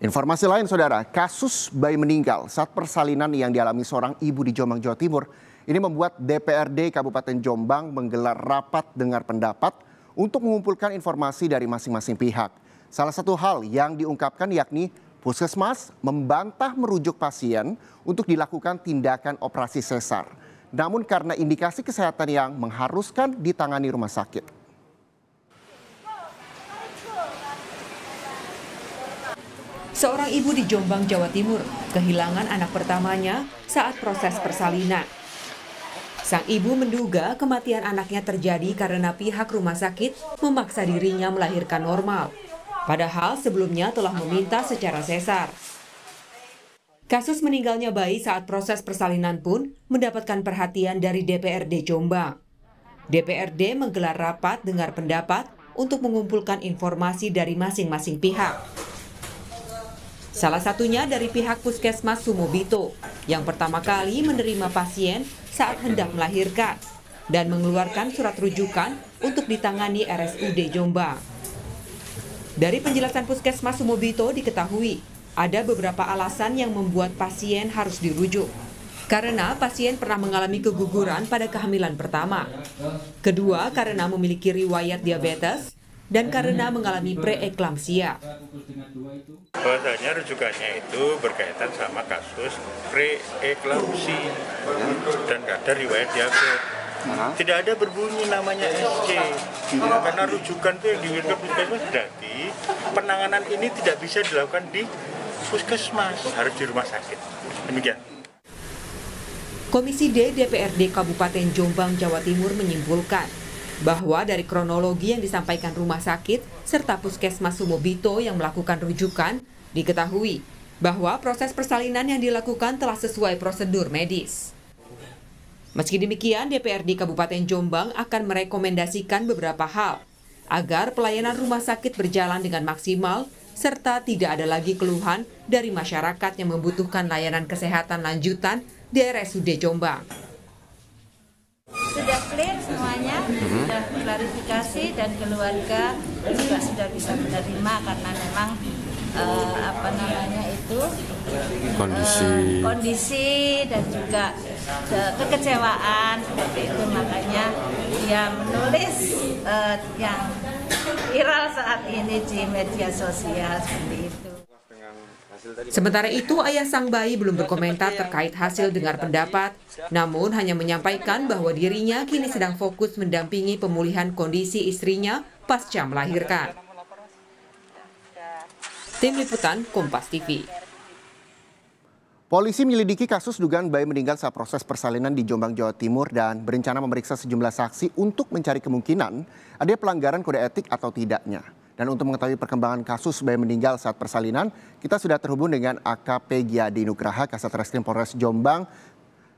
Informasi lain, saudara, kasus bayi meninggal saat persalinan yang dialami seorang ibu di Jombang, Jawa Timur ini membuat DPRD Kabupaten Jombang menggelar rapat dengar pendapat untuk mengumpulkan informasi dari masing-masing pihak. Salah satu hal yang diungkapkan yakni Puskesmas membantah merujuk pasien untuk dilakukan tindakan operasi sesar. Namun karena indikasi kesehatan yang mengharuskan ditangani rumah sakit. Seorang ibu di Jombang, Jawa Timur, kehilangan anak pertamanya saat proses persalinan. Sang ibu menduga kematian anaknya terjadi karena pihak rumah sakit memaksa dirinya melahirkan normal. Padahal sebelumnya telah meminta secara sesar. Kasus meninggalnya bayi saat proses persalinan pun mendapatkan perhatian dari DPRD Jombang. DPRD menggelar rapat dengar pendapat untuk mengumpulkan informasi dari masing-masing pihak. Salah satunya dari pihak Puskesmas Sumobito yang pertama kali menerima pasien saat hendak melahirkan dan mengeluarkan surat rujukan untuk ditangani RSUD Jombang. Dari penjelasan Puskesmas Sumobito diketahui ada beberapa alasan yang membuat pasien harus dirujuk. Karena pasien pernah mengalami keguguran pada kehamilan pertama. Kedua, karena memiliki riwayat diabetes. Dan karena mengalami preeklamsia. Bahasanya rujukannya itu berkaitan sama kasus preeklamsi dan ada riwayat diabetes. Tidak ada berbunyi namanya SC. Karena rujukan itu yang dikirimkan puskesmas berarti penanganan ini tidak bisa dilakukan di puskesmas, harus di rumah sakit. Demikian. Komisi D DPRD Kabupaten Jombang, Jawa Timur menyimpulkan bahwa dari kronologi yang disampaikan rumah sakit serta Puskesmas Sumobito yang melakukan rujukan, diketahui bahwa proses persalinan yang dilakukan telah sesuai prosedur medis. Meski demikian, DPRD Kabupaten Jombang akan merekomendasikan beberapa hal agar pelayanan rumah sakit berjalan dengan maksimal serta tidak ada lagi keluhan dari masyarakat yang membutuhkan layanan kesehatan lanjutan di RSUD Jombang. Sudah clear semuanya, sudah klarifikasi dan keluarga juga sudah bisa menerima karena memang kondisi dan juga kekecewaan seperti itu, makanya dia menulis yang viral saat ini di media sosial seperti itu. Sementara itu, ayah sang bayi belum berkomentar terkait hasil dengar pendapat, namun hanya menyampaikan bahwa dirinya kini sedang fokus mendampingi pemulihan kondisi istrinya pasca melahirkan. Tim Liputan Kompas TV. Polisi menyelidiki kasus dugaan bayi meninggal saat proses persalinan di Jombang, Jawa Timur dan berencana memeriksa sejumlah saksi untuk mencari kemungkinan ada pelanggaran kode etik atau tidaknya. Dan untuk mengetahui perkembangan kasus bayi meninggal saat persalinan, kita sudah terhubung dengan AKP Giadi Nugraha, Kasat Reskrim Polres Jombang,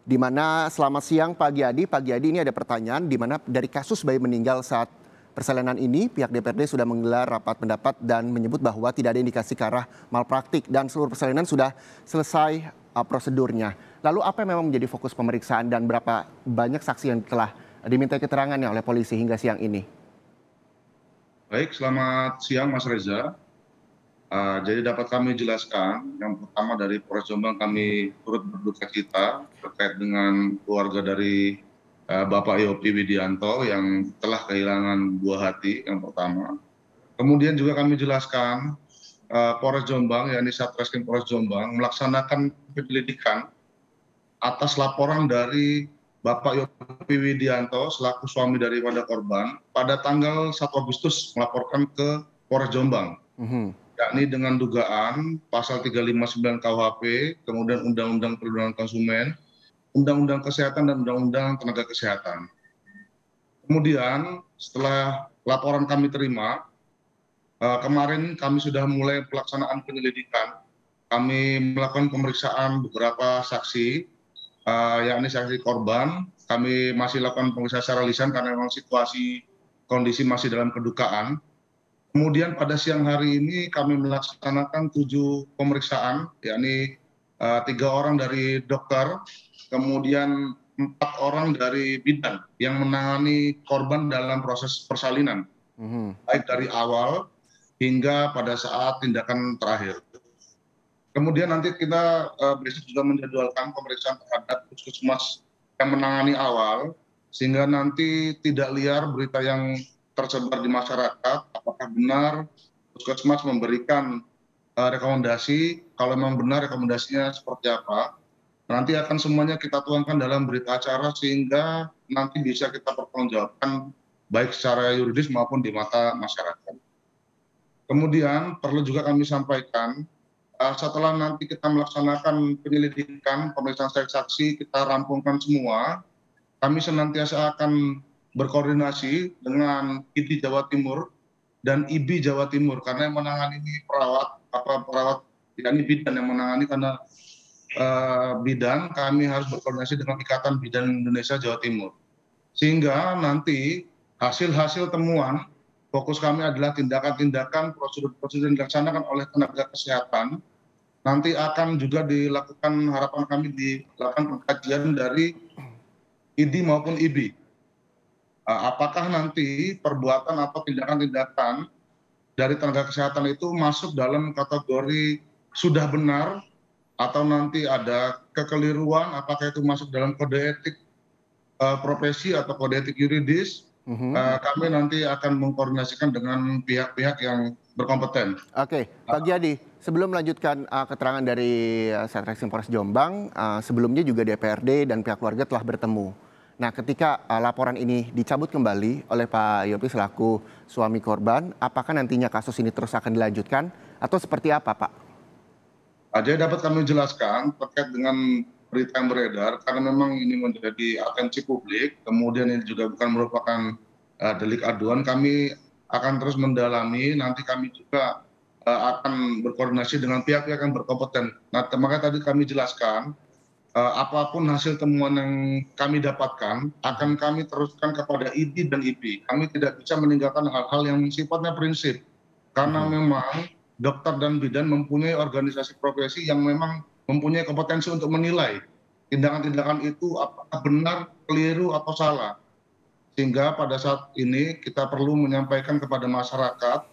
di mana selamat siang Pak Giadi. Pak Giadi, ini ada pertanyaan di mana dari kasus bayi meninggal saat persalinan ini, pihak DPRD sudah menggelar rapat pendapat dan menyebut bahwa tidak ada indikasi ke arah malpraktik dan seluruh persalinan sudah selesai prosedurnya. Lalu apa yang memang menjadi fokus pemeriksaan dan berapa banyak saksi yang telah diminta keterangannya oleh polisi hingga siang ini? Baik, selamat siang Mas Reza. Jadi dapat kami jelaskan, yang pertama dari Polres Jombang kami turut berduka cita terkait dengan keluarga dari Bapak Yopi Widianto yang telah kehilangan buah hati yang pertama. Kemudian juga kami jelaskan Polres Jombang, yakni Satreskrim Polres Jombang melaksanakan penyelidikan atas laporan dari Bapak Yopi Widianto selaku suami daripada korban pada tanggal 1 Agustus melaporkan ke Polres Jombang, yakni dengan dugaan pasal 359 KUHP, kemudian Undang-Undang Perlindungan Konsumen, Undang-Undang Kesehatan dan Undang-Undang Tenaga Kesehatan. Kemudian setelah laporan kami terima, kemarin kami sudah mulai pelaksanaan penyelidikan. Kami melakukan pemeriksaan beberapa saksi, yakni saksi korban. Kami masih lakukan pemeriksaan secara lisan karena memang situasi kondisi masih dalam kedukaan. Kemudian pada siang hari ini kami melaksanakan 7 pemeriksaan, yakni 3 orang dari dokter, kemudian 4 orang dari bidan yang menangani korban dalam proses persalinan, baik dari awal hingga pada saat tindakan terakhir. Kemudian nanti kita besok juga menjadwalkan pemeriksaan terhadap puskesmas yang menangani awal, sehingga nanti tidak liar berita yang tersebar di masyarakat, apakah benar puskesmas memberikan rekomendasi, kalau memang benar rekomendasinya seperti apa. Nanti akan semuanya kita tuangkan dalam berita acara sehingga nanti bisa kita pertanggungjawabkan baik secara yuridis maupun di mata masyarakat. Kemudian perlu juga kami sampaikan, setelah nanti kita melaksanakan penyelidikan, pemeriksaan saksi, kita rampungkan semua, kami senantiasa akan berkoordinasi dengan ID Jawa Timur dan IBI Jawa Timur, karena yang menangani ini perawat, yakni bidan yang menangani, karena bidan kami harus berkoordinasi dengan Ikatan Bidan Indonesia Jawa Timur. Sehingga nanti hasil-hasil temuan, fokus kami adalah tindakan-tindakan, prosedur-prosedur yang dilaksanakan oleh tenaga kesehatan. Nanti akan juga dilakukan, harapan kami dilakukan pengkajian dari ID maupun IBI. Apakah nanti perbuatan atau tindakan-tindakan dari tenaga kesehatan itu masuk dalam kategori sudah benar, atau nanti ada kekeliruan, apakah itu masuk dalam kode etik profesi atau kode etik yuridis. Kami nanti akan mengkoordinasikan dengan pihak-pihak yang berkompeten. Oke, Pak Gyadi, sebelum melanjutkan keterangan dari Satreskrim Polres Jombang, sebelumnya juga DPRD dan pihak keluarga telah bertemu. Nah, ketika laporan ini dicabut kembali oleh Pak Yopi selaku suami korban, apakah nantinya kasus ini terus akan dilanjutkan atau seperti apa, Pak? Jadi dapat kami jelaskan terkait dengan berita yang beredar, karena memang ini menjadi atensi publik, kemudian ini juga bukan merupakan delik aduan, kami akan terus mendalami, nanti kami juga akan berkoordinasi dengan pihak-pihak yang berkompeten. Nah, makanya tadi kami jelaskan, apapun hasil temuan yang kami dapatkan, akan kami teruskan kepada ID dan IP. Kami tidak bisa meninggalkan hal-hal yang sifatnya prinsip, karena memang dokter dan bidan mempunyai organisasi profesi yang memang mempunyai kompetensi untuk menilai tindakan-tindakan itu apakah benar, keliru, atau salah. Sehingga pada saat ini kita perlu menyampaikan kepada masyarakat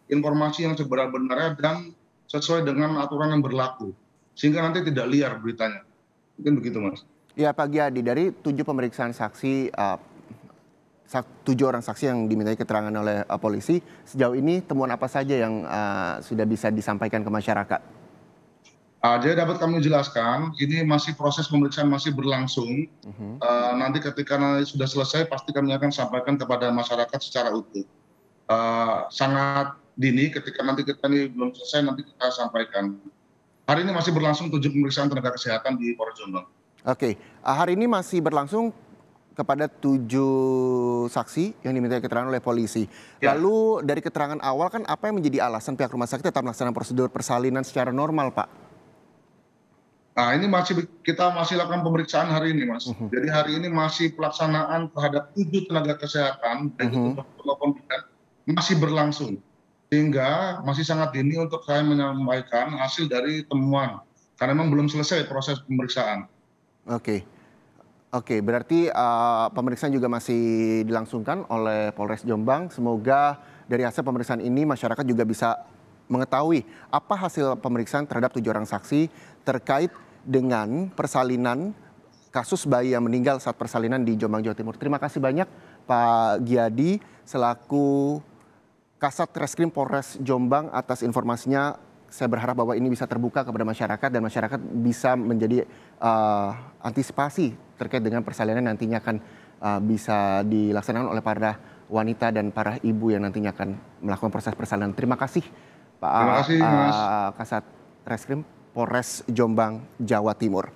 informasi yang sebenar-benarnya dan sesuai dengan aturan yang berlaku. Sehingga nanti tidak liar beritanya. Mungkin begitu, Mas. Ya, Pak Gyadi, dari 7 pemeriksaan saksi, 7 orang saksi yang dimintai keterangan oleh polisi, sejauh ini temuan apa saja yang sudah bisa disampaikan ke masyarakat? Jadi dapat kami jelaskan, ini masih proses pemeriksaan masih berlangsung. Nanti ketika sudah selesai, pasti kami akan sampaikan kepada masyarakat secara utuh. Sangat dini, ketika nanti kita ini belum selesai, nanti kita sampaikan. Hari ini masih berlangsung 7 pemeriksaan tenaga kesehatan di Polres Jombang. Oke, hari ini masih berlangsung kepada 7 saksi yang dimintai keterangan oleh polisi. Ya. Lalu dari keterangan awal kan apa yang menjadi alasan pihak rumah sakit tetap melaksanakan prosedur persalinan secara normal, Pak? Nah, ini kita masih lakukan pemeriksaan hari ini, Mas. Jadi hari ini masih pelaksanaan terhadap 7 tenaga kesehatan, baik itu dokter maupun bidan, masih berlangsung. Sehingga masih sangat dini untuk saya menyampaikan hasil dari temuan, karena memang belum selesai proses pemeriksaan. Oke, berarti pemeriksaan juga masih dilangsungkan oleh Polres Jombang. Semoga dari hasil pemeriksaan ini masyarakat juga bisa mengetahui apa hasil pemeriksaan terhadap 7 orang saksi terkait dengan persalinan kasus bayi yang meninggal saat persalinan di Jombang, Jawa Timur. Terima kasih banyak Pak Gyadi selaku Kasat Reskrim Polres Jombang atas informasinya. Saya berharap bahwa ini bisa terbuka kepada masyarakat dan masyarakat bisa menjadi antisipasi terkait dengan persalinan nantinya akan bisa dilaksanakan oleh para wanita dan para ibu yang nantinya akan melakukan proses persalinan. Terima kasih Pak Kasat Reskrim Polres Jombang, Jawa Timur.